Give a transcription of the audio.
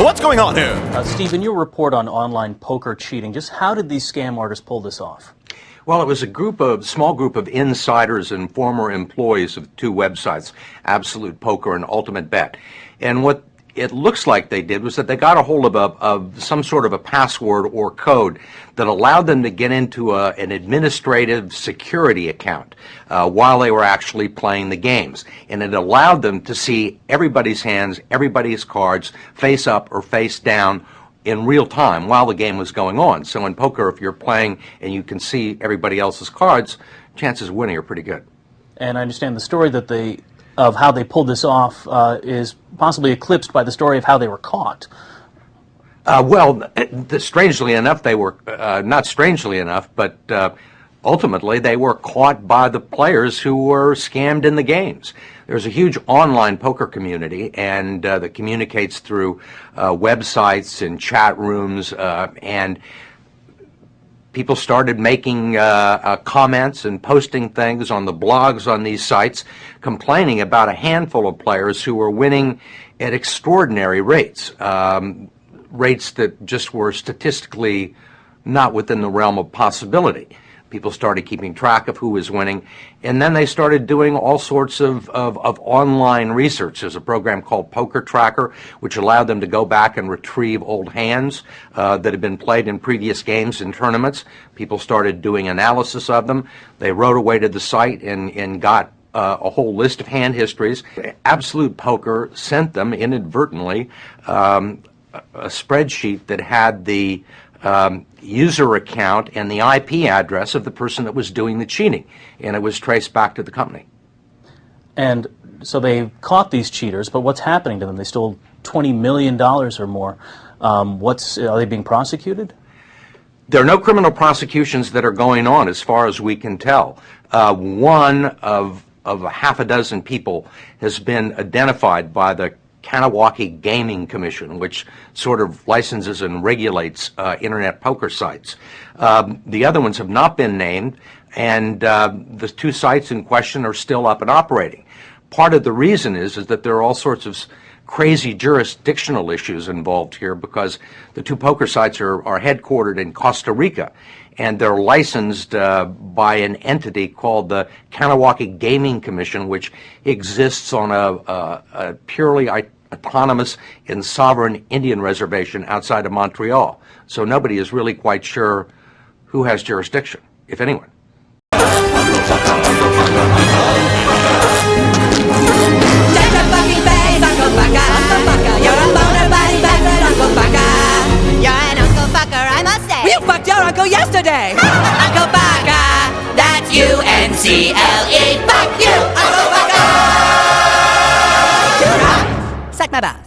What's going on here? Steve, in your report on online poker cheating, just how did these scam artists pull this off? Well, it was a small group of insiders and former employees of two websites, Absolute Poker and Ultimate Bet. And what it looks like they did was that they got a hold of some sort of a password or code that allowed them to get into an administrative security account while they were actually playing the games. And it allowed them to see everybody's hands, everybody's cards, face up or face down in real time while the game was going on. So in poker, if you're playing and you can see everybody else's cards, chances of winning are pretty good. And I understand the story of how they pulled this off is possibly eclipsed by the story of how they were caught. Strangely enough, they were, not strangely enough, but ultimately they were caught by the players who were scammed in the games. There's a huge online poker community and that communicates through websites and chat rooms, and people started making comments and posting things on the blogs on these sites, complaining about a handful of players who were winning at extraordinary rates, rates that just were statistically not within the realm of possibility. People started keeping track of who was winning, and then they started doing all sorts of online research. There's a program called Poker Tracker, which allowed them to go back and retrieve old hands that had been played in previous games and tournaments. People started doing analysis of them. They wrote away to the site and got a whole list of hand histories. Absolute Poker sent them inadvertently a spreadsheet that had the user account and the IP address of the person that was doing the cheating, and it was traced back to the company. And so they caught these cheaters, but what's happening to them? They stole $20 million or more. Are they being prosecuted? There are no criminal prosecutions that are going on as far as we can tell. One of a half a dozen people has been identified by the Kanawaki Gaming Commission, which sort of licenses and regulates internet poker sites. The other ones have not been named, and the two sites in question are still up and operating. Part of the reason is that there are all sorts of crazy jurisdictional issues involved here, because the two poker sites are headquartered in Costa Rica, and they're licensed by an entity called the Kanawaki Gaming Commission, which exists on a purely autonomous and sovereign Indian reservation outside of Montreal. So nobody is really quite sure who has jurisdiction, if anyone. You fucked your uncle yesterday! Uncle Baka, that's U-N-C-L-E. Fuck you, Uncle Baka! Suck my butt.